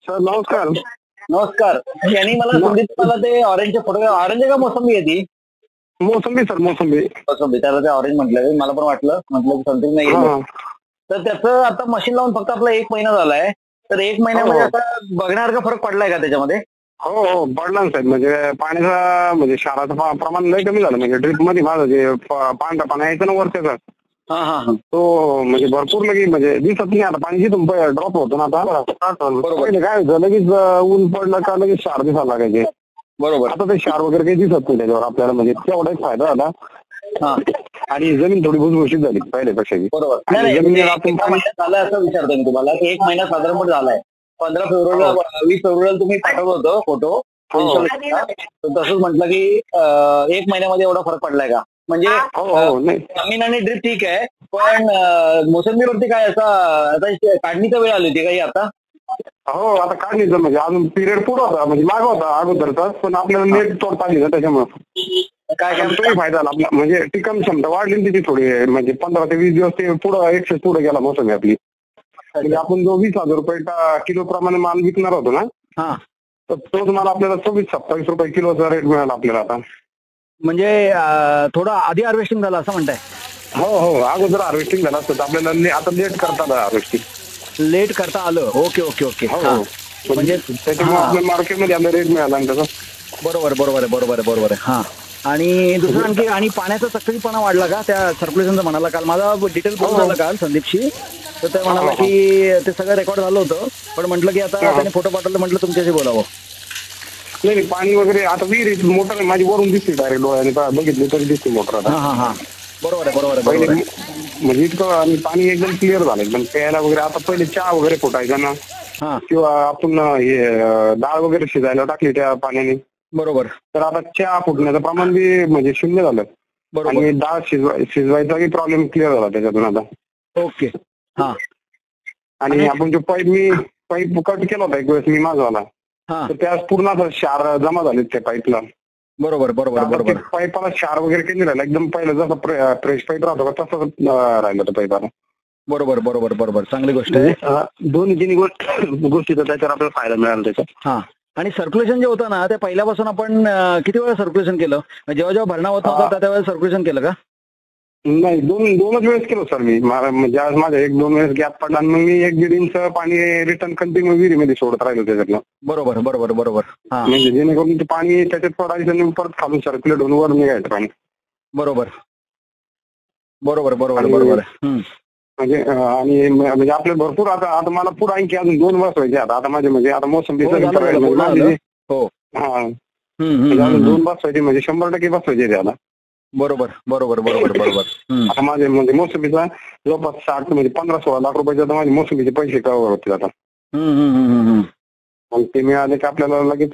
Sir नमस्कार. नमस्कार. यांनी मला ते ऑरेंजचे फोटो, ऑरेंज का मोसंबी आहे ती? मोसंबी सर, मोसंबी. मोसंबी, त्याला ते ऑरेंज म्हटलं. मला पण म्हटलं संत्री नाही. तर त्याचं आता मशीन लावून फक्त आपला 1 महिना झालाय. तर 1 महिन्यामध्ये आता बघण्यासारखा फरक पडलाय का त्याच्यामध्ये? हो हो पडला ना साहेब. म्हणजे पाण्याचा म्हणजे क्षाराचं प्रमाण लय कमी झालं. म्हणजे ड्रिप मध्ये माझं जे पांढरा पाणी यायचं ना वरच्याचा, तो म्हणजे भरपूर लगेच म्हणजे दिसत नाही आता. पाणी जिथून ड्रॉप होतो ना आता, पहिले काय होतं लगेच ऊन पडलं का लगेच क्षार दिसायला लागायचे. बरोबर. आता ते क्षार वगैरे काही दिसत नाही त्याच्यावर आपल्याला. म्हणजे तेवढा एक फायदा झाला. आणि जमीन थोडी भुसभुशीत झाली पहिल्यापेक्षा. बरोबर. झालं असं विचारतोय मी तुम्हाला की 1 महिना साधारणपणे झालाय. 15 फेब्रुवारीला 20 फेब्रुवारीला तुम्ही पाठवलं होतं फोटो. तसंच म्हटलं की 1 महिन्यामध्ये एवढा फरक पडलाय का? म्हणजे जमीन आणि ड्रिप ठीक आहे, पण मोसंबीवरती काय आता काढणीचा वेळ आली होती काही आता? हो आता काढणीचं म्हणजे अजून पिरियड पुढं होता, म्हणजे माग होता अगोदरचाच, पण आपल्याला नेट तोडता आली ना त्याच्यामुळे काय तोही फायदा झाला आपला. म्हणजे टिकाण क्षमता वाढली त्याची थोडी. म्हणजे 15 ते 20 दिवस ते पुढं एक्सेस पुढे गेला मोसंबी आपली. म्हणजे आपण जो 20,000 रुपये किलो प्रमाणे माल विकणार होतो ना, तर तोच माल आपल्याला 26-27 रुपये किलोचा रेट मिळाला आपल्याला आता. म्हणजे थोडं आधी हार्वेस्टिंग झालं असं म्हणताय? हो हो अगोदर हार्वेस्टिंग झालं असतं आपल्याला. आता लेट करता आलं हार्वेस्टिंग. लेट करता आलं. Okay okay okay. म्हणजे त्याच्यामुळे आपल्या मार्केटमध्ये आपल्याला रेट मिळाला त्याचा. बरोबर बरोबर आहे बरोबर आहे बरोबर आहे. हा. आणि दुसरं आणखी आणि पाण्याचा सक्रियपणा वाढला का त्या सर्क्युलेशनचं म्हणाला? काल माझा डिटेल बोलून झालं काल संदीपशी. तर ते म्हणाला की ते सगळं रेकॉर्ड झालं होतं, पण म्हटलं की आता त्याने फोटो पाठवलं, म्हटलं तुमच्याशी बोलावं. नाही पाणी वगैरे आता विहिरीत मोटर माझी वरून दिसते डायरेक्ट डोळ्याने बघितली तरी दिसते मोटर आता. बरोबर आहे बरोबर आहे. पहिले म्हणजे इतकं आणि पाणी एकदम क्लिअर झालं एकदम प्यायला वगैरे. आता पहिले चहा वगैरे फुटायचा ना, किंवा आपण हे डाळ वगैरे शिजायला टाकली त्या पाण्याने, बरोबर, तर आता चहा फुटण्याचं प्रमाण बी म्हणजे 0 झालं. आणि डाळ शिजवायचा प्रॉब्लेम क्लिअर झाला त्याच्यातून आता. ओके. आणि आपण जो पाईप कट केला होता एक वेळेस मी माझावाला, तर त्यास पूर्ण क्षार जमा झाले त्या पाईपला. बरोबर बरोबर बरोबर. पाईपाला क्षार वगैरे काही नाही राहिला. एकदम पहिलं जसं फ्रेश पाईप राहतो का तसं राहिलं तर पाईपाला. बरोबर बरोबर बरोबर. चांगली गोष्ट आहे. दोन्ही तिन्ही गोष्टीचा त्याच्यावर आपल्याला फायदा मिळाला त्याचा. आणि सर्क्युलेशन जे होतं ना, ते पहिल्यापासून आपण किती वेळा सर्क्युलेशन केलं? जेव्हा जेव्हा भरणा होत नव्हता त्यावेळेस सर्क्युलेशन केलं का? नाही, दोनच वेळेस केलं सर मी. म्हणजे आज माझा 1-2 वेळेस गॅप पडला आणि मग मी 1-1.5 इंच पाणी रिटर्न कंटिन्यू विहिरीमध्ये सोडत राहिलो त्याच्यातलं. बरोबर बरोबर बरोबर. म्हणजे जेणेकरून ते पाणी त्याच्यात सोडायचं आणि परत खालून सर्क्युलेट होऊन वर निघायचं पाणी. बरोबर बरोबर बरोबर बरोबर. म्हणजे आणि म्हणजे आपले भरपूर आता मला पुढे आणखी अजून 2 वर्ष व्हायचे आता माझे. म्हणजे आता मोसंबी अजून 2 वर्ष व्हायचे, म्हणजे 100% बसवायचे ते आता. बरोबर बरोबर बरोबर बरोबर. आता माझे म्हणजे मोसंबीचा जवळपास 60 म्हणजे 15-16 लाख रुपयाचे आता माझे मोसंबीचे पैसे कव्हर होतील आता. मग ते मिळाले की आपल्याला लगेच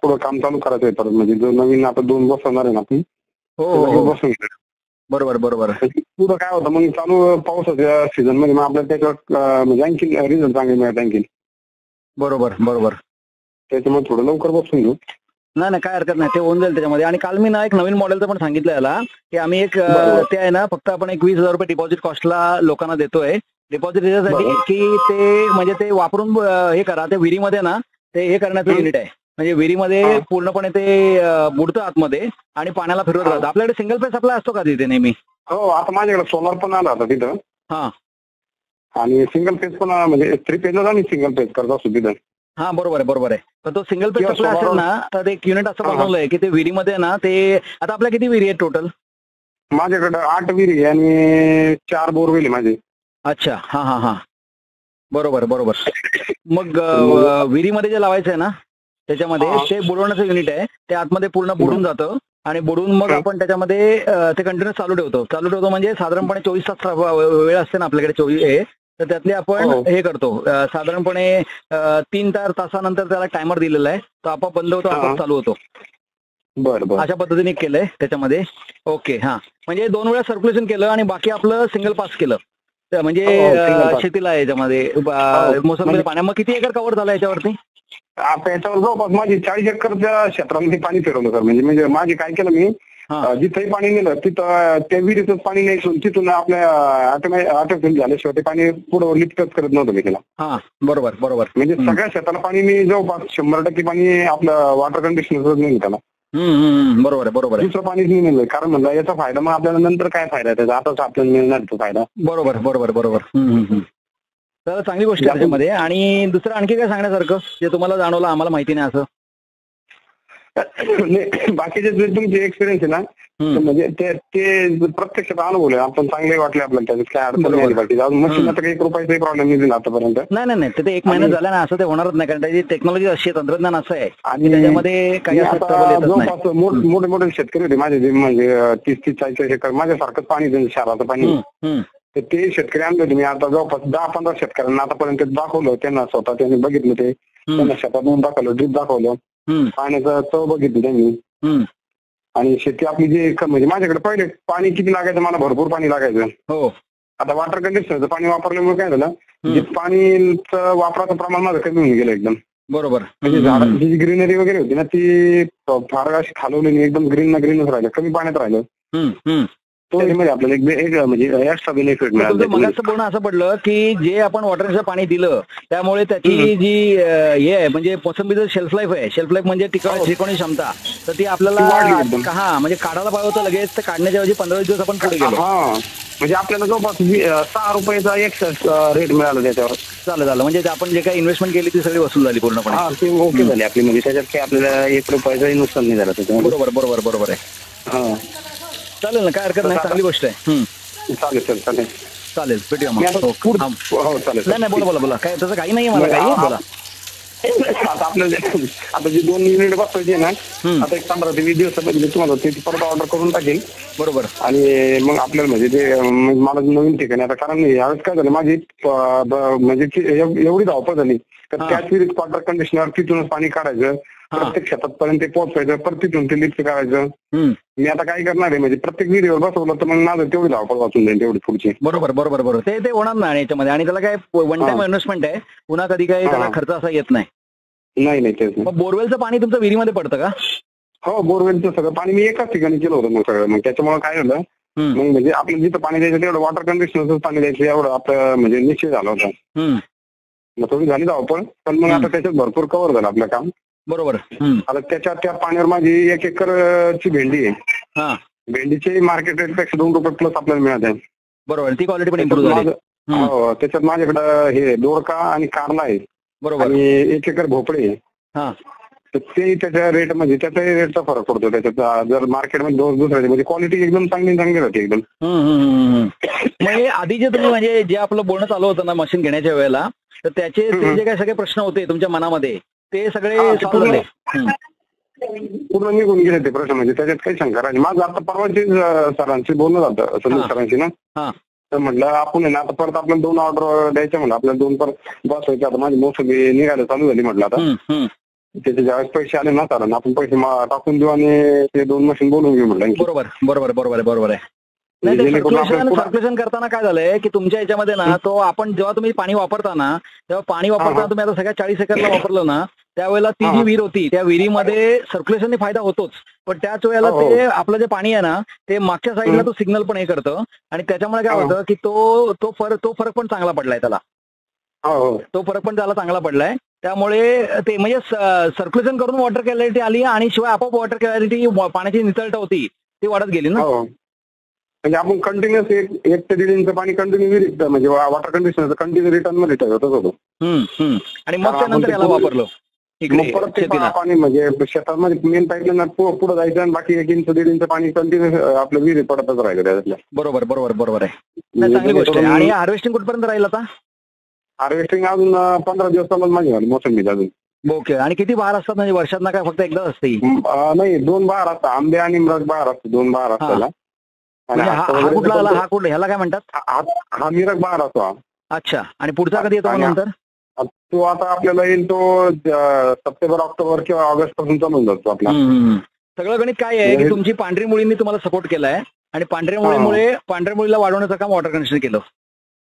पुढे काम चालू करायचं आहे परत. म्हणजे जो नवीन आता 2 बसवणार आहे ना आपण, बसून बरोबर बरोबर. पुढं काय होतं मग चालू पावसाच्या सीझन मध्ये मग आपल्याला त्याच्यावर म्हणजे आणखी रिझल्ट चांगले मिळत आणखी. बरोबर बरोबर. त्याच्यामुळे थोडं लवकर बसून घेऊ. नाही काय हरकत नाही, ते होऊन जाईल त्याच्यामध्ये. आणि काल मी ना एक नवीन मॉडेलचं पण सांगितलं याला, की आम्ही एक ते आहे ना, फक्त आपण एक 20,000 रुपये डिपॉझिट कॉस्टला लोकांना देतोय. डिपॉझिट याच्यासाठी की ते म्हणजे ते वापरून हे करा. ते विहिरीमध्ये ना ते हे करण्याचं युनिट आहे. म्हणजे विहिरीमध्ये पूर्णपणे ते बुडतं आतमध्ये आणि पाण्याला फिरवत राहतं. आपल्याकडे सिंगल फेस सप्लाय असतो का तिथे नेहमी? हो, आता माझ्याकडे सोलर पण आला होता तिथं. आणि सिंगल फेज पण म्हणजे 3 फेज आणि सिंगल फेज करत असतो तिथं. बरोबर आहे बरोबर आहे. तर तो सिंगल पेज सप्लाय असेल ना, तर एक युनिट असं बनवलंय की ते विहिरीमध्ये ना ते. आता आपल्या किती विहिरी आहेत टोटल? माझ्याकडे 8 विहिरी आणि 4 बोरवेल आहे माझे. अच्छा. बरोबर बरोबर. मग विहिरीमध्ये जे लावायचं आहे ना त्याच्यामध्ये ते बुडवण्याचं युनिट आहे. ते आतमध्ये पूर्ण बुडून जातं आणि बुडून मग आपण त्याच्यामध्ये ते कंटिन्युअस चालू ठेवतो. म्हणजे साधारणपणे 24 तास वेळ असते ना आपल्याकडे 24, तर त्यातले आपण हे करतो साधारणपणे 3 तासानंतर त्याला टायमर दिलेला आहे. तो आपोआप बंद होतो, आपोआप चालू होतो. बरं, अशा पद्धतीने केलंय त्याच्यामध्ये. ओके. म्हणजे 2 वेळा सर्क्युलेशन केलं आणि बाकी आपलं सिंगल पास केलं. म्हणजे शेतीला याच्यामध्ये मोसंबी पाण्या. मग किती एकर कव्हर झाला याच्यावरती? आता याच्यावर जवळपास माझी 40 एकरच्या क्षेत्रामध्ये पाणी फिरवलं सर. म्हणजे माझे काय केलं मी, हा. जिथंही पाणी नेलं तिथं त्या विहिरीचं पाणी न्यायचं तिथून आपल्या ऑटोमेटिक झाल्याशिवाय ते पाणी पुढे लिफ्टच करत नव्हतं मी त्याला. हा बरोबर बरोबर. म्हणजे सगळ्या शेताला पाणी मी जवळपास 100% पाणी आपलं वॉटर कंडिशनर नाही त्याला. बरोबर आहे बरोबर आहे. दुसरं पाणीच नाही मिळलं कारण म्हणलं याचा फायदा मग आपल्याला नंतर काय फायदा त्याचा आताच आपल्याला मिळणार तो फायदा. बरोबर बरोबर बरोबर. तर चांगली गोष्ट आहे त्याच्यामध्ये. आणि दुसरं आणखी काय सांगण्यासारखं जे तुम्हाला जाणवलं आम्हाला माहिती नाही असं? बाकीचे जे तुमचे एक्सपिरियन्स आहे ना म्हणजे ते प्रत्यक्षात अनुभवले आपण चांगले वाटले आपल्याला त्याच्यात काय अडचण नाही पाहिजे. अजून मशीनला तर काही रुपयाचाही प्रॉब्लेम नाही दिला आतापर्यंत. नाही ते 1 महिना झाला ना असं ते होणारच नाही कारण त्याची टेक्नॉलॉजी अशी आहे तंत्रज्ञान असं आहे आणि त्याच्यामध्ये काही जवळपास मोठे मोठे शेतकरी होते माझे जे म्हणजे 30-40 एकर माझ्यासारखंच पाणी शहराचं पाणी तर ते शेतकरी आणले होते मी आता जवळपास 10-15 शेतकऱ्यांना आतापर्यंत दाखवलं त्यांना स्वतः त्यांनी बघितलं ते त्यांना शेतातून दाखवलं ड्रीप दाखवलं पाण्याचं चव बघितली त्यांनी. आणि शेती आपली जे म्हणजे माझ्याकडे पहिले पाणी किती लागायचं मला भरपूर पाणी लागायचं. हो. आता वॉटर कंडिशनरचं पाणी वापरल्यामुळे काय झालं जे पाणीचं वापराचं प्रमाण माझं कमी होऊन गेलं एकदम. बरोबर. म्हणजे झाडांची जी ग्रीनरी वगैरे होती ना ती फार अशी खालवली नाही एकदम ग्रीनच राहिलं कमी पाण्यात राहिलं. तो म्हणजे आपल्याला एक म्हणजे एक्स्ट्रा बेनिफिट मिळालं. मगाचं बोलणं असं पडलं की जे आपण वॉटरचं पाणी दिलं त्यामुळे त्याची जी हे आहे म्हणजे मोसंबीचं शेल्फ लाईफ आहे शेल्फ लाईफ म्हणजे टिकवण्याची क्षमता तर ती आपल्याला म्हणजे काढायला पाहिजे होतं लगेच तर काढण्याच्या ऐवजी 15 दिवस आपण पुढे गेलो. म्हणजे आपल्याला जवळपास 6 रुपयाचा एक्सेस रेट मिळाला त्याच्यावर. झालं म्हणजे आपण जे काही इन्व्हेस्टमेंट केली ती सगळी वसूल झाली पूर्णपणे. ती ओके झाली आपली म्हणजे त्याच्यात काही आपल्याला 1 रुपयाचाही नुकसान नाही झालं त्याच्यामध्ये. बरोबर आहे. चालेल ना काय हरकत नाही चांगली गोष्ट आहे. चालेल भेटूया मग. हो चालेल. नाही बोला काय तसं काही नाहीये मला काही बोला. आता आपल्याला आता जे 2 युनिट बसवायचे ना आता एक 15 ते 20 दिवसामध्ये तुम्हाला ते परत ऑर्डर करून टाकेल. बरोबर. आणि मग आपल्याला म्हणजे ते मला नवीन ठिकाणी आता कारण यावेळेस काय झालं माझी म्हणजे एवढी धावपळ झाली तर त्याच विहिरीत वॉटर कंडिशनर तिथूनच पाणी काढायचं प्रत्येक शेतापर्यंत पोहोचायचं परत तिथून ते लिफ्ट करायचं. मी आता काय करणार आहे म्हणजे प्रत्येक विहिरीवर बसवलं तर मग माझं तेवढी धावपळ वाचून जाईल तेवढी पुढची. बरोबर ते होणार नाही याच्यामध्ये आणि त्याला काय वन टाइम इन्व्हेस्टमेंट आहे पुन्हा कधी काही त्याला खर्च असा येत नाही. तेच मग बोरवेलचं पाणी तुमचं विहिरीमध्ये पडतं का? हो बोरवेलचं सगळं पाणी मी एकाच ठिकाणी केलं होतं मग सगळं. मग त्याच्यामुळे काय झालं मग म्हणजे आपलं जिथं पाणी द्यायचं तेवढं वॉटर कंडिशनरचं पाणी द्यायचं एवढं आपलं म्हणजे निश्चय झाला होता. मग थोडी झाली धावपळ पण मग आता त्याच्यात भरपूर कव्हर झालं आपलं काम. बरोबर. आता त्या पाण्यावर माझी 1 एकरची भेंडी आहे. भेंडीची मार्केट रेट पेक्षा 2 रुपये प्लस आपल्याला मिळत आहे. बरोबर ती क्वालिटी पण इम्प्रूव्ह झाली. हो त्याच्यात माझ्याकडं हे दोडका आणि कारला आहे. बरोबर. आणि 1 एकर भोपळे आहे. तर ते त्याच्या रेट म्हणजे त्याचाही रेटचा फरक पडतो त्याच्यात जर मार्केटमध्ये दुसऱ्याचे म्हणजे क्वालिटी एकदम चांगली राहते एकदम. म्हणजे आधी जे तुम्ही म्हणजे जे आपलं बोलणं चालू होतं ना मशीन घेण्याच्या वेळेला तर त्याचे जे काही सगळे प्रश्न होते तुमच्या मनामध्ये ते सगळे सॉल्व्ह झाले. पूर्ण निघून गेले ते प्रश्न म्हणजे त्याच्यात काही शंका राहिली. माझं आता परवाची सरांशी बोलणं झालं संदीप सरांशी ना तर म्हटलं आपण आहे ना आता परत आपल्याला 2 ऑर्डर द्यायच्या म्हणलं आपल्याला 2 परत बसवायचे. आता माझी मोसंबी निघायला चालू झाली म्हटलं आता त्याचे ज्यावेळेस पैसे आले ना सरांना आपण पैसे टाकून देऊ आणि ते 2 मशीन बोलून घेऊ म्हटलं. बरोबर आहे. सर्क्युलेशन करताना काय झालंय की तुमच्या याच्यामध्ये ना तो आपण जेव्हा तुम्ही पाणी वापरता ना तेव्हा पाणी वापरताना तुम्ही आता सगळ्या 40 एकरला वापरलं ना त्यावेळेला ती जी विहीर होती त्या विहिरीमध्ये सर्क्युलेशनने फायदा होतोच पण त्याच वेळेला ते आपलं जे पाणी आहे ना ते मागच्या साईडला तो सिग्नल पण हे करतं आणि त्याच्यामुळे काय होतं की तो फरक पण चांगला पडलाय त्याला. तो फरक पण त्याला चांगला पडलाय. त्यामुळे ते म्हणजे सर्क्युलेशन करून वॉटर क्लॅरिटी आली आणि शिवाय आपोआप वॉटर क्लॅरिटी पाण्याची नितळता होती ती वाढत गेली ना. म्हणजे आपण कंटिन्युअस 1 ते 1.5 इंच पाणी कंटिन्यू म्हणजे वॉटर कंडिशनर कंटिन्यू रिटर्न मध्ये ठेवतच होतो. आणि मग त्यानंतर याला वापरलं परत पाणी म्हणजे शेतामध्ये मेन पाईपलाईन पुढे जायचं आणि बाकी 1 इंच 1.5 इंच पाणी कंटिन्यू आपलं विहिरीत पडतच राहिलं त्याच्यातल्या. बरोबर आहे. चांगली गोष्ट आहे. आणि हार्वेस्टिंग कुठपर्यंत राहील आता? हार्वेस्टिंग अजून 15 दिवस चालत माझी मोसंबी अजून. ओके. आणि किती बहार असतात म्हणजे वर्षात ना काय फक्त एकदाच असते? नाही 2 बहार असतात आंबे आणि मृग बहार असते 2 बहार असतात. हा कुठला ह्याला काय म्हणतात? हा मिरग बहार असतो. अच्छा. आणि पुढचा कधी येतो नंतर? तो आता आपल्याला येईल तो सप्टेंबर ऑक्टोबर किंवा ऑगस्ट पासून चालून जातो आपला. सगळं गणित काय आहे की तुमची पांढरी मुळींनी तुम्हाला सपोर्ट केलाय आणि पांढऱ्या मुळीला वाढवण्याचं काम वॉटर कंडिशनर केलं.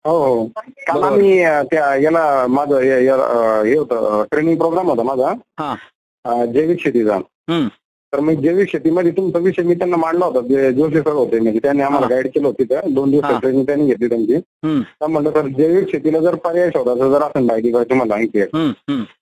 हो काल आम्ही त्या याला माझं हे होतं ट्रेनिंग प्रोग्राम होता माझा जैविक शेतीचा. तर मग जैविक शेतीमध्ये तुमचा विषय मी त्यांना मांडला होता, जे जोशी सर होते म्हणजे त्यांनी आम्हाला गाईड केलं होती, तर 2 दिवस ट्रेनिंग त्यांनी घेतली त्यांची. तर म्हणलं तर जैविक शेतीला जर पर्याय शोधायचा जर असेल माहिती काय तुम्हाला माहिती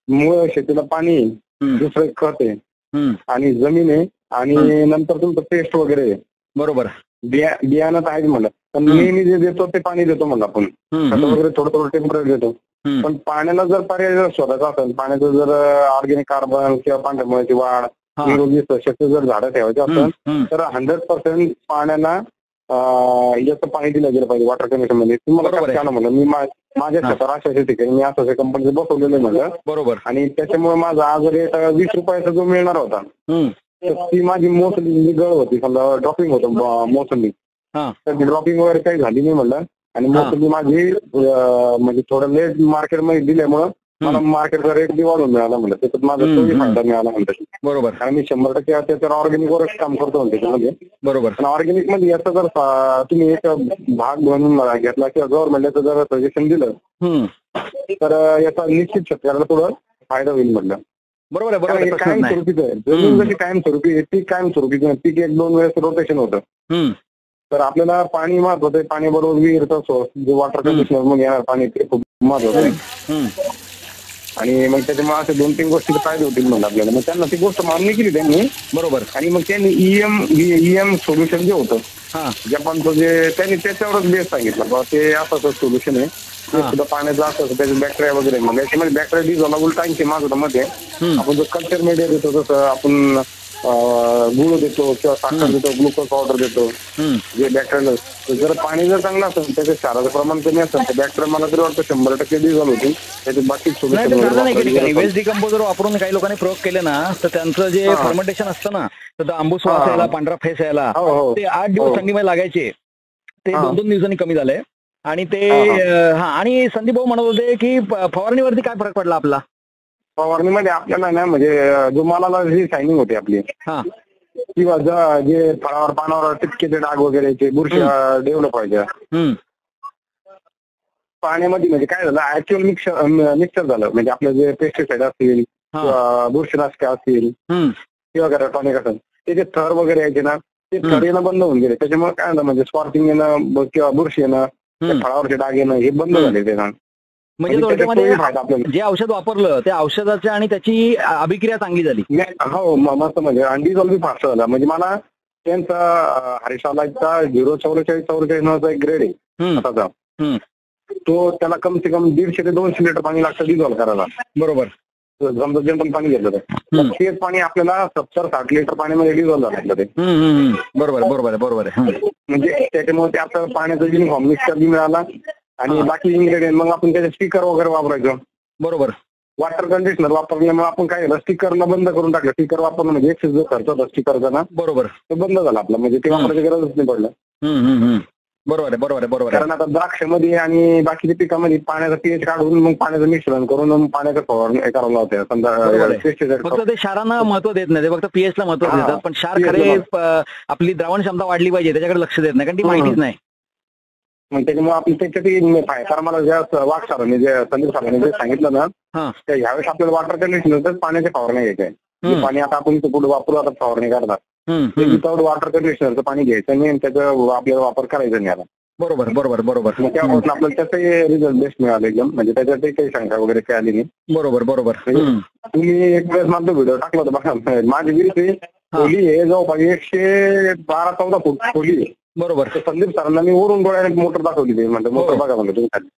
मूळ शेतीला पाणी, दुसरं खत आहे आणि जमीन आहे आणि नंतर तुमचं पेस्ट वगैरे आहे. बरोबर. बियाणं तर आहेच म्हणलं, पण नेहमी जे देतो ते पाणी देतो म्हणलं आपण, खत वगैरे थोडं टेम्पररी देतो. पण पाण्याला जर पर्याय जर शोधायचा असेल, पाण्याचं जर ऑर्गॅनिक कार्बन किंवा पांढऱ्या मुळाची वाढ, निरोगी शक्य जर झाडं ठेवायची असेल तर 100% पाण्याला याचं पाणी दिलं गेलं पाहिजे वॉटर कनेक्शन मध्ये. तुम्हाला काय म्हणलं, मी माझ्या स्वतः अशा ठिकाणी मी असं कंपनीचं बसवलेलं आहे म्हणलं. बरोबर. आणि त्याच्यामुळे माझा आज रेट 20 रुपयाचा जो मिळणार होता, तर ती माझी मोसंबी गळ होती, समजा ड्रॉपिंग होतं मोसंबी, तर ड्रॉपिंग वगैरे काही झाली नाही म्हणलं. आणि मोसंबी माझी म्हणजे थोडं लेट मार्केटमध्ये दिल्यामुळं मला मार्केटचा रेट बी वाढून मिळाला म्हणलं, त्याच्यात माझा तोही फायदा मिळाला म्हणतात. बरोबर. कारण मी 100% त्याच्यावर ऑर्गॅनिक वरच काम करतो त्याच्यामध्ये. बरोबर. पण ऑर्गॅनिक मध्ये याचा जर तुम्ही एक भाग बनवून घेतला किंवा गव्हर्नमेंटचं जर सजेशन दिलं तर याचा निश्चित शेतकऱ्याला थोडं फायदा होईल म्हटलं. बरोबर आहे. कायम स्वरूपीच आहे, जमीन जशी कायम स्वरूपी आहे, पीक कायम स्वरूपीच आहे. पीक 1-2 वेळेस रोटेशन होतं. तर आपल्याला पाणी महत्वाचं आहे, पाणी बरोबर विहिरीचा सोर्स जे वॉटर कंडिशनर मग येणार पाणी ते खूप महत्वाचं आहे. आणि मग त्याच्यामुळे अशा 2-3 गोष्टीचे फायदे होतील म्हणलं आपल्याला. मग त्यांना ती गोष्ट मान्य केली त्यांनी. बरोबर. आणि मग त्यांनी ईएम सोल्युशन जे होतं जपानचं, जे त्यांनी त्याच्यावरच बेस सांगितलं, ते असं सोल्युशन आहे, ते सुद्धा पाण्याचं असं त्याचे बॅक्टेरिया वगैरे, मग याच्यामध्ये बॅक्टेरिया डिझॉल्व उलटांचे माझं मध्ये आपण जो कल्चर मीडिया देतो, जसं आपण गुळ देतो किंवा साखर देतो, ग्लुकोज पावडर देतो, जे बॅक्टेरिया जर पाणी जर चांगलं असेल, त्याच्या क्षाराचं प्रमाण कमी असेल तर बॅक्टेरिया मला तरी वाटतं 100% डिझॉल्व होतील. त्याचे बाकी सोल्युशन वेस्ट डिकम्पोजर वापरून काही लोकांनी प्रयोग केले ना, तर त्यांचं जे फर्मेंटेशन असतं ना, तर आंबूस वास यायला, पांढरा फेस यायला, ते 8 दिवस थंडीमध्ये लागायचे, ते 2-2 दिवसांनी कमी झाले. आणि ते आणि संदीप भाऊ म्हणत होते की फवारणीवरती काय फरक पडला आपला? फवारणीमध्ये आपल्याला ना, म्हणजे जो मालाला जी शायनिंग होती आपली किंवा जे फळावर पानावर टिपकेचे डाग वगैरे बुरशी डेव्हलप व्हायच्या पाण्यामध्ये, म्हणजे काय झालं ऍक्च्युअल मिक्सर झालं, म्हणजे आपलं जे पेस्टिसाइड असतील किंवा बुरशीनाशके असतील किंवा टॉनिक असेल, ते जे थर वगैरे यायचे ना, ते थर येणं बंद होऊन गेले. त्याच्यामुळे काय झालं, म्हणजे स्पॉर्टिंग येणं किंवा बुरशी येणं, फळावरचे डाग येणं हे बंद झाले. ते म्हणजे थोडक्यामध्ये जे औषध वापरलं त्या औषधाच्या आणि त्याची अभिक्रिया चांगली झाली. हो, मस्त. म्हणजे डिझॉल्व फास्ट झाला. म्हणजे मला त्यांचा हरिशालाचा 04444 नावाचा एक ग्रेड आहे हाताचा, तो त्याला कम से कम 150 ते 200 लिटर पाणी लागतं डिझॉल्व करायला. बरोबर. समजा जनरल पाणी घेतलं तर तेच पाणी आपल्याला 70-60 लिटर पाण्यामध्ये डिझॉल्व झालं ते. बरोबर बरोबर बरोबर आहे. म्हणजे त्याच्यामुळे ते आपल्याला पाण्याचा युनिफॉर्म मिक्सर बी मिळाला आणि बाकी इन्ग्रेडियंट मग आपण त्याचे स्टिकर वगैरे वापरायचं. बरोबर. वॉटर कंडिशनर वापरल्यामुळे आपण काय केलं, स्टिकरला बंद करून टाकलं. स्टिकर वापरणं म्हणजे एक्सेस जो खर्च होता स्टिकरचा ना, बरोबर, तो बंद झाला आपला, म्हणजे ते वापरायची गरजच नाही पडलं. बरोबर आहे बरोबर आहे बरोबर. कारण आता द्राक्षामध्ये आणि बाकीच्या पिकामध्ये पाण्याचा पीएच काढून मग पाण्याचं मिश्रण करून पाण्याचं फवारणी करावं लागतं. समजा फक्त ते क्षारांना महत्व देत नाही, ते फक्त पीएच ला महत्व देतात, पण क्षार खरे आपली द्रावण क्षमता वाढली पाहिजे त्याच्याकडे लक्ष देत नाही, कारण ती माहितीच नाही. मग त्याच्यामुळे आपली त्याच्यातही कारण मला ज्या वाघ सरांनी जे संदीप सरांनी जे सांगितलं ना, तर ह्यावेळेस आपल्याला वॉटर कंडिशनर पाण्याच्या फवारणी घ्यायचंय. पाणी आता आपण पुढे वापरू, आता फवारणी करतात विदाउट वॉटर कंडिशनरचं पाणी घ्यायचं नाही आणि त्याचा आपल्याला वापर करायचा नाही आता. बरोबर बरोबर बरोबर. मग त्यापासून आपल्याला त्याचंही रिझल्ट बेस्ट मिळाले एकदम, म्हणजे त्याच्यातही काही शंका वगैरे काही आली नाही. बरोबर बरोबर. तुम्ही एक वेळेस माझा व्हिडिओ टाकला होता बघा, माझी विहिरी खोली आहे जवळपास 112-14 फूट खोली आहे. बरोबर. संदीप सरांना मी वरून डोळ्याने मोटर दाखवली ते, म्हणजे मोटर बघा म्हणलं तुम्ही खाली.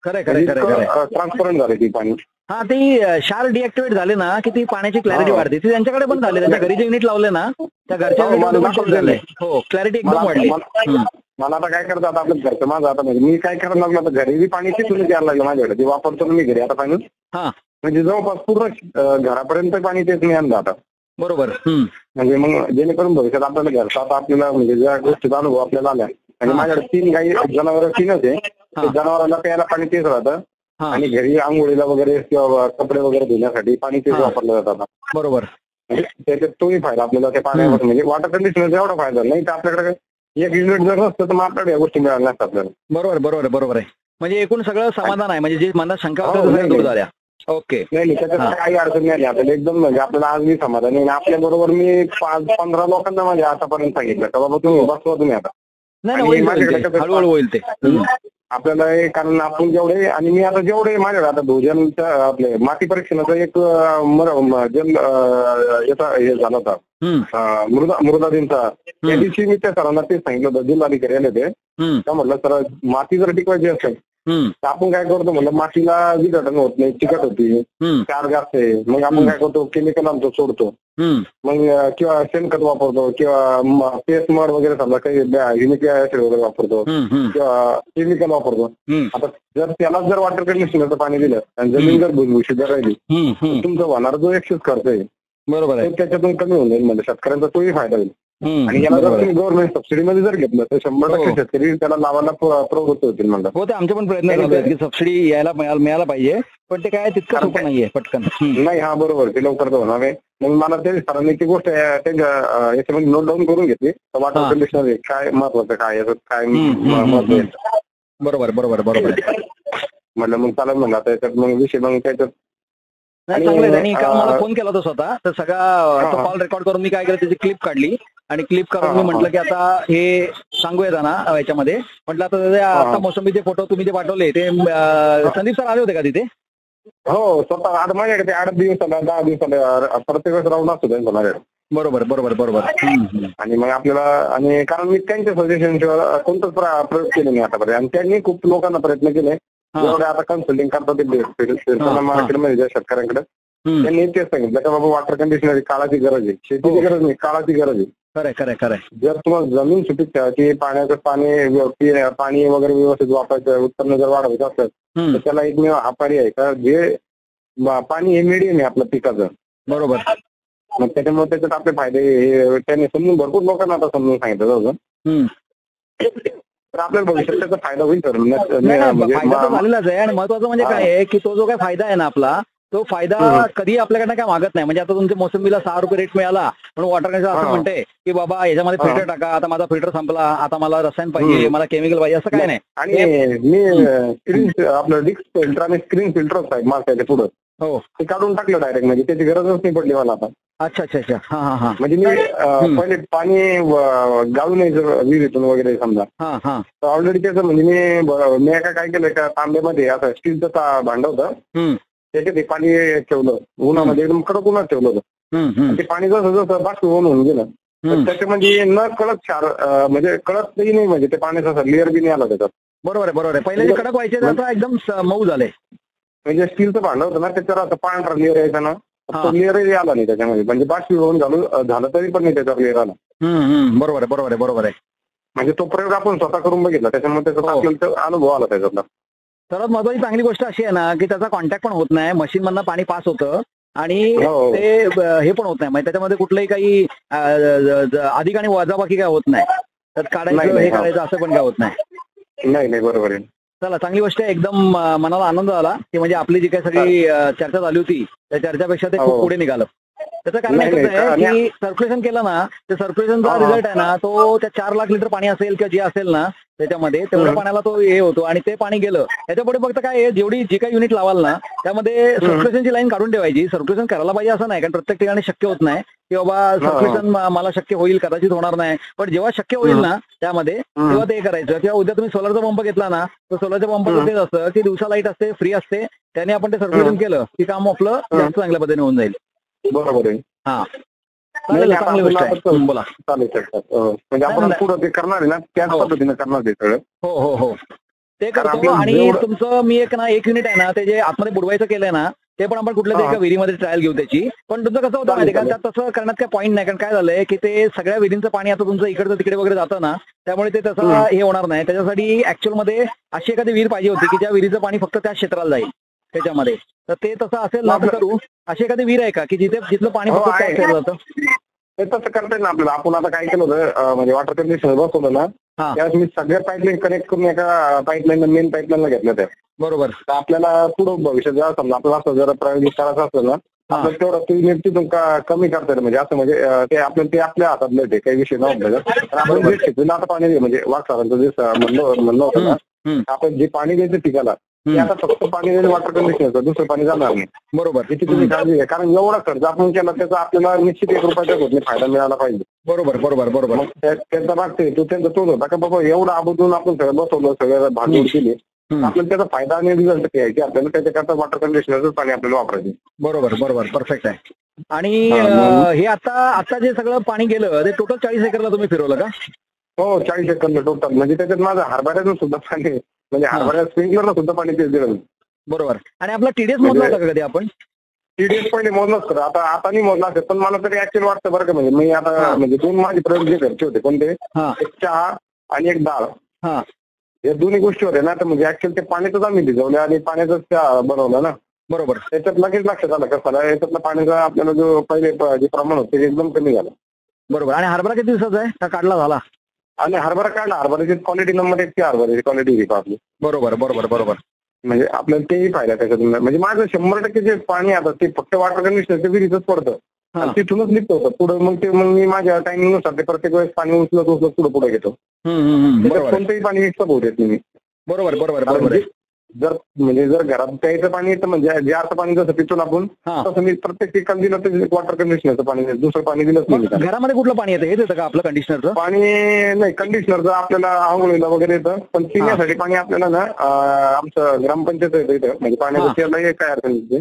खरं खरं ट्रान्सपरंट झाले ती पाणी. हा, ती क्षार डिएक्टिवेट झाले ना की ती पाण्याची क्लॅरिटी वाढते. ती त्यांच्याकडे पण झाले, त्यांच्या घरी जे युनिट लावले ना त्या घरच्या हो क्लॅरिटी एकदम वाढली. मला आता काय करतात आपलं घरचं माझं, आता म्हणजे मी काय करायला लागलो, आता घरी बी पाणी तिथून यायला लागलं माझ्याकडे, ते वापरतो मी घरी आता पाणी. म्हणजे जवळपास पूर्ण घरापर्यंत पाणी तेच मी आणलं आता. बरोबर. म्हणजे मग जेणेकरून भविष्यात आपल्याला घरचा आता आपल्याला म्हणजे ज्या गोष्टीचा अनुभव आपल्याला आल्या, आणि माझ्याकडे 3 गाई जनावर 3च आहे, जनावरांना प्यायला पाणी तेच राहतं आणि घरी आंघोळीला वगैरे किंवा कपडे वगैरे धुण्यासाठी पाणी तेच वापरलं जातं आता. बरोबर. त्याच्यात तोही फायदा आपल्याला त्या पाण्यावर, म्हणजे वॉटर कंडिशनरचा एवढा फायदा नाही तर आपल्याकडे एक युनिट जर नसतं तर मग आपल्याकडे या गोष्टी मिळाल्या नसतात आपल्याला. बरोबर बरोबर बरोबर आहे. म्हणजे एकूण सगळं समाधान आहे, म्हणजे जे मनात शंका होत्या दूर झाल्या. ओके. नाही त्याच्यात काही अडचण नाही आपल्याला एकदम म्हणजे आपल्याला आज मी समाधानी आहे. आपल्या बरोबर मी 5-15 लोकांना म्हणजे आतापर्यंत सांगितलं का बाबा तुम्ही बसवा तुम्ही आता. नाही आणि होईल माझ्याकडे ते, कसं हळूहळू होईल ते. आपल्याला कारण आपण जेवढे आणि मी आता जेवढे माझ्याकडे आता भोजनच्या आपले माती परीक्षणाचा एक याचा हे झाला होता मृदा दिनचा. त्या दिवशी मी त्या सरांना तेच सांगितलं होतं, जिल्हाधिकारी आले ते. तर म्हटलं सर माती जर टिकवायची असेल तर आपण काय करतो म्हणलं, मातीला विघटन होत नाही, चिकट होती, क्षार जास्त आहे. मग आपण काय करतो, केमिकल आणतो सोडतो. मग किंवा शेणखत वापरतो किंवा पेस्ट मड वगैरे समजा काही युनिक ऍसिड वगैरे वापरतो किंवा केमिकल वापरतो. आता जर त्याला जर वॉटर कंडिशनरचं पाणी दिलं आणि जमीन जर भुसभुशीत राहिली तर तुमचा होणारा जो एक्सेस खर्च आहे बरोबर आहे, त्याच्यातून कमी होऊन जाईल. म्हणजे शेतकऱ्यांचा तोही फायदा होईल. आणि याला जर तुम्ही गव्हर्नमेंट सबसिडीमध्ये जर घेतलं तर 100% शेतकरी त्याला लावायला प्रवृत्त होतील. म्हणतात हो, ते आमचे पण प्रयत्न चालू आहेत की सबसिडी यायला मिळायला पाहिजे, पण ते काय तितकं सोपं नाहीये पटकन. नाही, हा बरोबर, ते लवकर तर होणार आहे. मग मला ते सरांनी ती गोष्ट त्यांच्या याच्यामध्ये नोट डाऊन करून घेतली. वॉटर कंडिशनर काय महत्वाचं, काय याचं काय महत्व आहे. बरोबर बरोबर बरोबर. म्हटलं मग चालेल म्हणलं आता याच्यात मग विषय मग त्याच्यात नाही चांगलं. त्यांनी काल मला फोन केला होता स्वतः, तर सगळा कॉल रेकॉर्ड करून मी काय केलं त्याची क्लिप काढली आणि क्लिप करून मी म्हटलं की आता हे सांगूया ना याच्यामध्ये. म्हटलं आता मोसंबीचे फोटो तुम्ही जे पाठवले ते संदीप सर आले होते का तिथे? हो, स्वतः आता माझ्याकडे 8 दिवसाला 10 दिवसाला प्रत्येक वेळेस राऊंड असतो त्यांचा माझ्याकडे. बरोबर बरोबर बरोबर. आणि मग आपल्याला आणि कारण मी त्यांच्या सजेशन शिवाय कोणताच प्रयोग केले नाही आतापर्यंत. आणि त्यांनी खूप लोकांना प्रयत्न केले. जेवढे आता कन्सल्टिंग करतात ते मार्केटमध्ये ज्या शेतकऱ्यांकडे, त्यांनी तेच सांगितलं की बाबा वॉटर कंडिशनर काळाची गरज आहे, शेतीची गरज नाही, काळाची गरज आहे. खरंय खरंय खरंय. जर तुम्हाला जमीन सुपीक ठेवायची, पाण्याचं पाणी वगैरे व्यवस्थित वापरायचं, उत्पन्न जर वाढवायचं असेल तर त्याला एकमेव हा पर्याय आहे का जे पाणी हे मीडियम आहे आपलं पिकाचं. बरोबर. मग त्याच्यामुळे त्याच्यात आपले फायदे हे त्यांनी समजून भरपूर लोकांना आता समजून सांगितलं होतं. तर आपल्याला भविष्यात त्याचा फायदा होईल सर. फायदा तर झालेलाच आहे. आणि महत्वाचं म्हणजे काय आहे की तो जो काय फायदा आहे ना आपला, तो फायदा कधी आपल्याकडनं काय मागत नाही. म्हणजे आता तुमच्या मोसंबीला 6 रुपये रेट मिळाला म्हणून वॉटर कंडिशनर असं म्हणते की बाबा याच्यामध्ये फिल्टर टाका, आता माझा फिल्टर संपला, आता मला रसायन पाहिजे, मला केमिकल पाहिजे, असं काय नाही. आणि मी स्क्रीन आपलं डिस्क फिल्टर आणि स्क्रीन फिल्टरच आहे मार्केटच्या पुढं. हो, ते काढून टाकलं डायरेक्ट. म्हणजे त्याची गरजच नाही पडली मला आता. अच्छा अच्छा अच्छा. हा हा हा. म्हणजे मी पहिले पाणी गाळून यायचं विहिरीतून वगैरे समजा, तर ऑलरेडी त्याचं म्हणजे मी काय केलं का तांब्यामध्ये आता स्टीलचं भांड होतं, त्याच्यात पाणी ठेवलं उन्हामध्ये, एकदम कडक उन्हात ठेवलं होतं. ते पाणी जसं जसं बाष्पीभवन होऊन गेलं तर त्याच्यामध्ये न कळत क्षार म्हणजे कळतही नाही, म्हणजे ते पाण्याचा लेअर बी नाही आला त्याच्यात. बरोबर आहे बरोबर आहे. पहिले जे कडक व्हायचे आता एकदम मऊ झाले. म्हणजे स्टीलचं भांड होतं ना, त्याच्यावर असं पांढरा लेअर यायचा ना, लेअरही आला नाही त्याच्यामध्ये. म्हणजे बाष्पीभवन झालं तरी पण नाही त्याच्यावर लेअर आला. बरोबर आहे बरोबर आहे बरोबर आहे. म्हणजे तो प्रयोग आपण स्वतः करून बघितला, त्याच्यामुळे त्याचा आपल्याला अनुभव आला त्याच्यातला. सर्वात महत्वाची चांगली गोष्ट अशी आहे ना की त्याचा कॉन्टॅक्ट पण होत नाही, मशीन मधनं पाणी पास होतं आणि ते हे पण होत नाही. म्हणजे त्याच्यामध्ये कुठलंही काही अधिक आणि वजाबाकी काय होत नाही. त्यात काढायचं हे काढायचं असं पण काय होत नाही. नाही बरोबर आहे. चला, चांगली गोष्ट आहे. एकदम मनाला आनंद झाला की म्हणजे आपली जी काही सगळी चर्चा झाली होती त्या चर्चापेक्षा ते खूप पुढे निघालं. त्याचं कारण एकच आहे की सर्क्युलेशन केलं ना, ते सर्क्युलेशनचा रिझल्ट आहे ना, तो त्या 4 लाख लिटर पाणी असेल किंवा जे असेल ना त्याच्यामध्ये तेवढ्या पाण्याला तो हे होतो. आणि ते पाणी गेलं त्याच्यापुढे फक्त काय आहे, जेवढी जी काही युनिट लावाल ना त्यामध्ये सर्क्युलेशनची लाईन काढून ठेवायची. सर्क्युलेशन करायला पाहिजे असं नाही, कारण प्रत्येक ठिकाणी शक्य होत नाही की बाबा सर्क्युलेशन मला शक्य होईल, कदाचित होणार नाही, पण जेव्हा शक्य होईल ना त्यामध्ये तेव्हा ते करायचं. किंवा उद्या तुम्ही सोलरचा पंप घेतला ना, तर सोलरच्या पंपाचं तेच असतं की दिवसा लाईट असते, फ्री असते, त्याने आपण ते सर्क्युलेशन केलं की काम आपलं जास्त चांगल्या पद्धतीने होऊन जाईल. बरोबर आहे. हा, चांगली गोष्ट आहे. बोला. चालेल म्हणजे आपण पुढे ते करणार आहे ना, त्याच पद्धतीने करणार ते सगळं. हो हो हो, ते करतो. आणि तुमचं मी एक युनिट आहे ना, ते जे आतमध्ये बुडवायचं केलंय ना, ते पण आपण कुठल्या तरी एका विहिरीमध्ये ट्रायल घेऊ त्याची. पण तुमचं कसं होतं माहिती का, त्यात तसं करण्यात काय पॉईंट नाही. कारण काय झालंय की ते सगळ्या विहिरींचं पाणी आता तुमचं इकडचं तिकडे वगैरे जातं ना, त्यामुळे ते तसं हे होणार नाही. त्याच्यासाठी ऍक्च्युअल मध्ये अशी एखादी विहीर पाहिजे होती की ज्या विहिरीचं पाणी फक्त त्या क्षेत्राला जाईल त्याच्यामध्ये. तर ते तसं असेल ना तर करू. अशी एखादी विहीर आहे का की जिथलं पाणी फक्त त्या क्षेत्राला जातं? ते तसं करता येईल ना आपल्याला. आपण आता काय केलं होतं, म्हणजे वॉटर कंडिशनर बसवलं ना, त्यावेळेस मी सगळ्या पाईपलाईन कनेक्ट करून एका पाईपलाईन मेन पाईपलाईनला घेतल्या त्या. बरोबर. तर आपल्याला पुढे भविष्यात जर समजा आपल्याला असं जर प्रायोगिक करायचं असलं ना, आपल्याला तेवढं युनिट तिथून कमी करता येईल. म्हणजे असं म्हणजे ते आपल्या हातातलं आहे, काही विषय नव्हता. आपण जे शेतीला आता पाणी म्हणजे वाघ सरांचं जे म्हणणं होतं ना, आपण जे पाणी द्यायचं पिकाला ते आता फक्त पाणी वॉटर कंडिशनरचं, दुसरं पाणी जाणार नाही. बरोबर. याची तुम्ही काळजी घ्या, कारण एवढा खर्च आपण केला त्याचा आपल्याला निश्चित 1 रुपयाचा होत नाही, फायदा मिळाला पाहिजे. बरोबर बरोबर बरोबर. मग त्यांचा मागते तो त्यांचा तोच होता का बाबा एवढं आबोधून आपण सगळं बसवलं, सगळं भांडवल केले, आपल्याला त्याचा फायदा आणि रिझल्ट काय की आपल्याला त्याच्याकरता वॉटर कंडिशनरचं पाणी आपल्याला वापरायचं. बरोबर बरोबर, परफेक्ट आहे. आणि हे आता जे सगळं पाणी गेलं ते टोटल 40 एकरला तुम्ही फिरवलं का? हो, 40 एकरला टोटल. म्हणजे त्याच्यात माझं हरभऱ्याचं सुद्धा पाणी, म्हणजे हरभऱ्या स्प्रिंकलरला सुद्धा पाणी तेच दिलं. बरोबर. आणि आपला TDS मोजला होता का कधी आपण? TDS पहिले मोजलाच खरं, आता नाही मोजला असेल, पण मला तरी ऍक्च्युअली वाटतं बरं का. म्हणजे मी आता म्हणजे 2 माझे प्रयोग जे घरचे होते कोणते, एक चहा आणि एक डाळ, या दोन्ही गोष्टी होत्या ना. तर म्हणजे ऍक्च्युअली ते पाण्यातच आम्ही भिजवले आणि पाण्यातच चहा बनवला ना. बरोबर. त्याच्यात लगेच लक्षात आलं कसं याच्यातलं पाण्याचा आपल्याला जो पहिले जे प्रमाण होतं ते एकदम कमी झालं. बरोबर. आणि हरभरा किती दिवसाचा आहे का काढला झाला? आणि हरभरा काढला, हरभऱ्याची क्वालिटी नंबर 1 ची हरभऱ्याची क्वालिटी घेतो आपली. बरोबर बरोबर बरोबर. म्हणजे आपल्याला तेही फायदा त्याच्यातून. म्हणजे माझं 100% जे पाणी आता ते फक्त वॉटर कंडिशनर विहिरीतच पडतं आणि तिथूनच निघतो होतं पुढे. मग मी माझ्या टायमिंगनुसार ते प्रत्येक वेळेस पाणी उचलत पुढे घेतो. कोणतंही पाणी मिक्सअप होऊ देत नाही. बरोबर बरोबर बरोबर. जर घरात प्यायचं पाणी येतं, म्हणजे जारचं पाणी जसं पितो आपण, तसं मी प्रत्येक ठिकाणी दिलं तर वॉटर कंडिशनरचं पाणी, दुसरं पाणी दिलंच नाही. घरामध्ये कुठलं पाणी येतं? हेच येतं का आपलं कंडिशनरचं पाणी? नाही, कंडिशनरचं आपल्याला आंघोळीला वगैरे येतं, पण पिण्यासाठी पाणी आपल्याला ना आमचं ग्रामपंचायत येतं इथं, म्हणजे पाण्याचं त्याला काय अडचण नाही.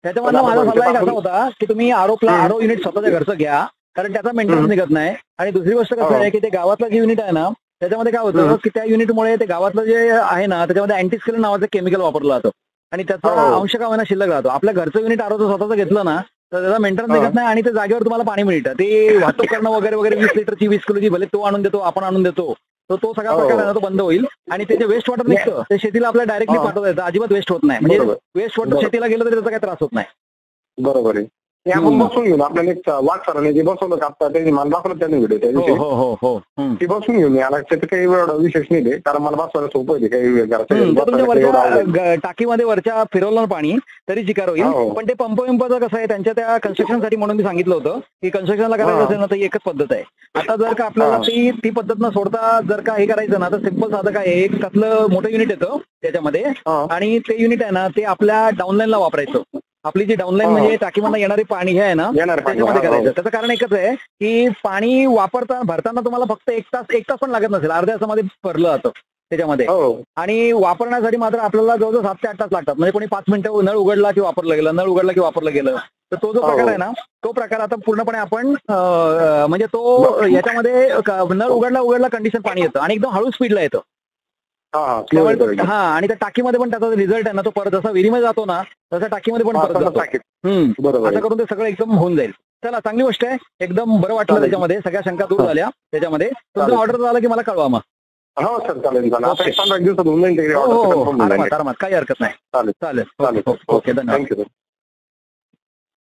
त्याच्यामध्ये माझा सल्ला एक असा होता की तुम्ही आरो युनिट स्वतःच्या घरचं घ्या, कारण त्याचा मेंटेनन्स निघत नाही. आणि दुसरी गोष्ट कसं आहे की ते गावातलं जे युनिट आहे ना, त्याच्यामध्ये काय होतं की त्या युनिटमुळे ते गावातलं जे आहे ना त्याच्यामध्ये अँटीस्केलन नावाचं केमिकल वापरलं जातं आणि त्याचा अंश का होईना शिल्लक राहतो. आपल्या घरचं युनिट आरोचं स्वतःचं घेतलं ना तर त्याचा मेंटेनन्स निघत नाही आणि ते जागेवर तुम्हाला पाणी मिळतं. ते वाहतूक करणं वगैरे वगैरे 20 लिटरची 20 किलोची भले तो आणून देतो, आपण आणून देतो, तो सगळा प्रकार आहे ना तो बंद होईल. आणि ते जे वेस्ट वॉटर निघतं ते शेतीला आपल्याला डायरेक्टली पाठवता येतं, अजिबात वेस्ट होत नाही. म्हणजे वेस्ट वॉटर शेतीला गेलं तरी त्याचा काही त्रास होत नाही. बरोबर आहे. आपण बसून घेऊन आपल्याला एक वाट सरांनी जे बसवलं का आता त्यांनी मला दाखवलं त्यांनी व्हिडिओ त्या दिवशी, ती बसून घेऊन याला त्याचं काही एवढं विशेष नाही ते, कारण मला बसवायला सोपं आहे काही टाकीमध्ये वरच्या फिरवलं पाणी तरी चिकार होईल. पण ते पंपचं कसं आहे त्यांच्या त्या कन्स्ट्रक्शनसाठी म्हणून मी सांगितलं होतं की कन्स्ट्रक्शनला करायचं असेल ना तर एकच पद्धत आहे. आता जर का आपल्याला ती पद्धत न सोडता जर का हे करायचं ना तर सिंपल साधं काय, एक त्यातलं मोठं युनिट येतं त्याच्यामध्ये आणि ते युनिट आहे ना ते आपल्या डाऊनलाईनला वापरायचं. आपली जी डाऊनलाईन म्हणजे टाकीमधून येणारे पाणी हे आहे ना त्याच्यामध्ये करायचं. त्याचं कारण एकच आहे की पाणी भरताना तुम्हाला फक्त एक तास पण लागत नसेल, अर्ध्या तासामध्ये भरलं जातं त्याच्यामध्ये. आणि वापरण्यासाठी मात्र आपल्याला जवळजवळ 7 ते 8 तास लागतात. म्हणजे कोणी 5 मिनिटं नळ उघडला की वापरलं गेलं, नळ उघडला की वापरलं गेलं. तर तो जो प्रकार आहे ना तो प्रकार आता पूर्णपणे आपण म्हणजे तो याच्यामध्ये नळ उघडला कंडिशन पाणी येतं आणि एकदम हळू स्पीडला येतं. आणि त्या टाकीमध्ये पण त्याचा रिझल्ट आहे ना तो परत जसा विहिरीमध्ये जातो ना तसा टाकीमध्ये पण परत जातो. असं करून ते सगळं एकदम होऊन जाईल. चला, चांगली गोष्ट आहे. एकदम बरं वाटलं त्याच्यामध्ये, सगळ्या शंका दूर झाल्या त्याच्यामध्ये. तुमचं ऑर्डर झालं की मला कळवा मग. हो सर, चालेल. 15 दिवसात होऊन जाईल. आरामात, काही हरकत नाही. चालेल. ओके, धन्यवाद. Thank you sir.